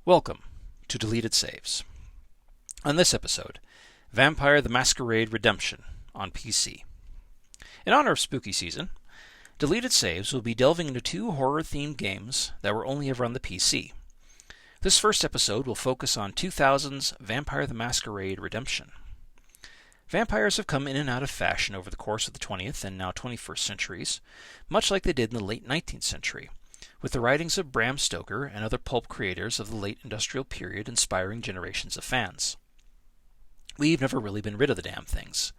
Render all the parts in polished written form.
Welcome to Deleted Saves. On this episode, Vampire the Masquerade Redemption on PC. In honor of spooky season, Deleted Saves will be delving into two horror-themed games that were only ever on the PC. This first episode will focus on 2000's Vampire the Masquerade Redemption. Vampires have come in and out of fashion over the course of the 20th and now 21st centuries, much like they did in the late 19th century, with the writings of Bram Stoker and other pulp creators of the late industrial period inspiring generations of fans. We've never really been rid of the damn things.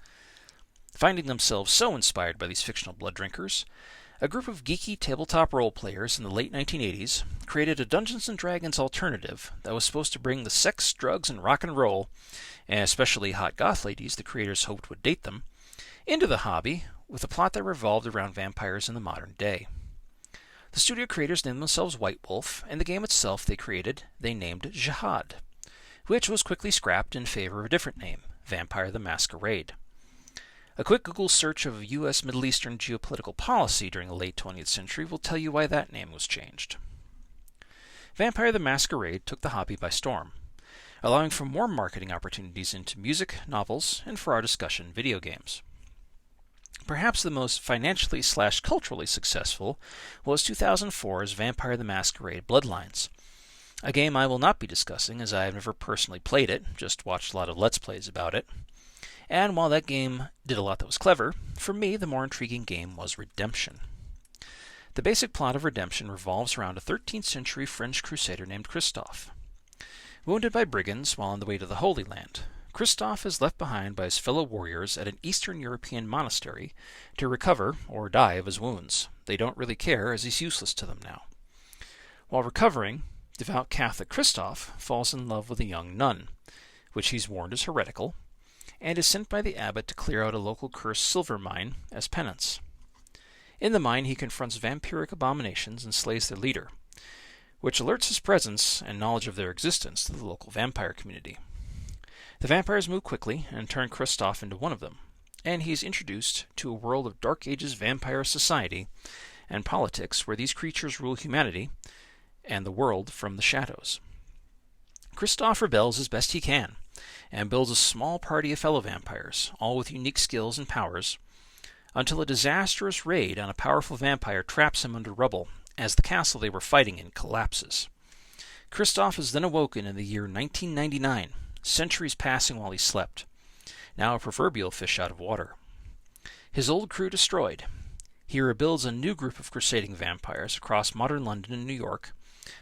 Finding themselves so inspired by these fictional blood drinkers, a group of geeky tabletop role players in the late 1980s created a Dungeons & Dragons alternative that was supposed to bring the sex, drugs, and rock and roll, and especially hot goth ladies the creators hoped would date them, into the hobby with a plot that revolved around vampires in the modern day. The studio creators named themselves White Wolf, and the game itself they named Jihad, which was quickly scrapped in favor of a different name, Vampire the Masquerade. A quick Google search of U.S. Middle Eastern geopolitical policy during the late 20th century will tell you why that name was changed. Vampire the Masquerade took the hobby by storm, allowing for more marketing opportunities into music, novels, and for our discussion, video games. Perhaps the most financially/culturally successful was 2004's Vampire the Masquerade Bloodlines, a game I will not be discussing as I have never personally played it, just watched a lot of Let's Plays about it. And while that game did a lot that was clever, for me the more intriguing game was Redemption. The basic plot of Redemption revolves around a 13th century French crusader named Christoph. Wounded by brigands while on the way to the Holy Land, Christoph is left behind by his fellow warriors at an Eastern European monastery to recover or die of his wounds. They don't really care as he's useless to them now. While recovering, devout Catholic Christoph falls in love with a young nun, which he's warned is heretical, and is sent by the abbot to clear out a local cursed silver mine as penance. In the mine he confronts vampiric abominations and slays their leader, which alerts his presence and knowledge of their existence to the local vampire community. The vampires move quickly and turn Christoph into one of them, and he is introduced to a world of Dark Ages vampire society and politics where these creatures rule humanity and the world from the shadows. Christoph rebels as best he can, and builds a small party of fellow vampires, all with unique skills and powers, until a disastrous raid on a powerful vampire traps him under rubble as the castle they were fighting in collapses. Christoph is then awoken in the year 1999, centuries passing while he slept, now a proverbial fish out of water. His old crew destroyed, he rebuilds a new group of crusading vampires across modern London and New York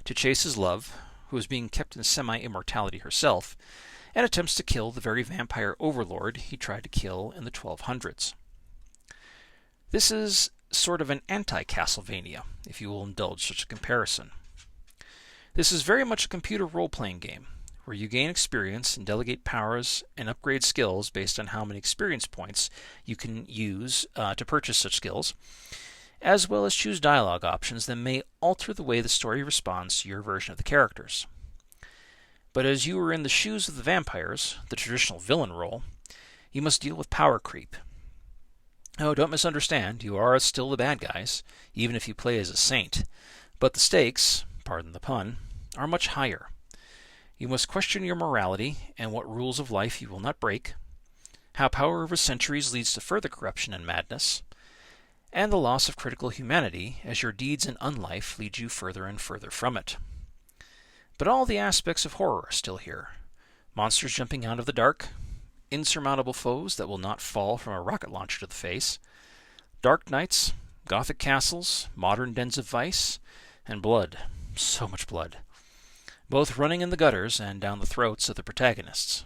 to chase his love, who is being kept in semi-immortality herself, and attempts to kill the very vampire overlord he tried to kill in the 1200s. This is sort of an anti-Castlevania, if you will indulge such a comparison. This is very much a computer role-playing game, where you gain experience and delegate powers and upgrade skills based on how many experience points you can use to purchase such skills, as well as choose dialogue options that may alter the way the story responds to your version of the characters. But as you are in the shoes of the vampires, the traditional villain role, you must deal with power creep. Oh, don't misunderstand, you are still the bad guys, even if you play as a saint, but the stakes, pardon the pun, are much higher. You must question your morality and what rules of life you will not break, how power over centuries leads to further corruption and madness, and the loss of critical humanity as your deeds in unlife lead you further and further from it. But all the aspects of horror are still here. Monsters jumping out of the dark, insurmountable foes that will not fall from a rocket launcher to the face, dark nights, gothic castles, modern dens of vice, and blood. So much blood. Both running in the gutters and down the throats of the protagonists.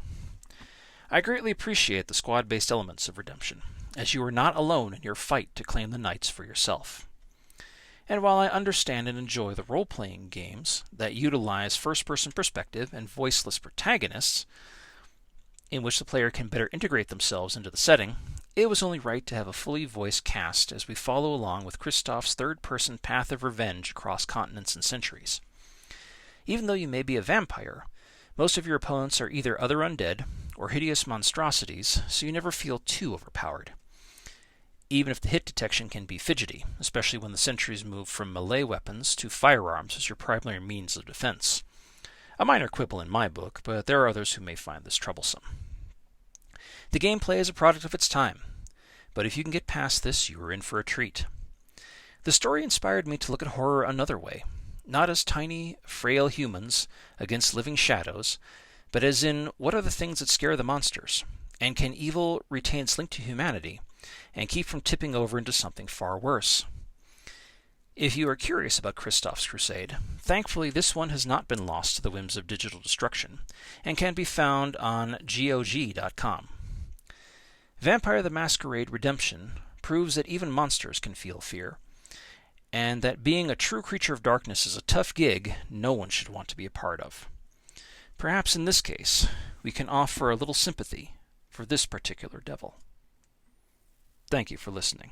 I greatly appreciate the squad-based elements of Redemption, as you are not alone in your fight to claim the knights for yourself. And while I understand and enjoy the role-playing games that utilize first-person perspective and voiceless protagonists, in which the player can better integrate themselves into the setting, it was only right to have a fully voiced cast as we follow along with Christoph's third-person path of revenge across continents and centuries. Even though you may be a vampire, most of your opponents are either other undead or hideous monstrosities, so you never feel too overpowered. Even if the hit detection can be fidgety, especially when the sentries move from melee weapons to firearms as your primary means of defense. A minor quibble in my book, but there are others who may find this troublesome. The gameplay is a product of its time, but if you can get past this, you are in for a treat. The story inspired me to look at horror another way, not as tiny, frail humans against living shadows, but as in what are the things that scare the monsters, and can evil retain its link to humanity and keep from tipping over into something far worse. If you are curious about Christoph's Crusade, thankfully this one has not been lost to the whims of digital destruction, and can be found on GOG.com. Vampire the Masquerade Redemption proves that even monsters can feel fear, and that being a true creature of darkness is a tough gig no one should want to be a part of. Perhaps in this case, we can offer a little sympathy for this particular devil. Thank you for listening.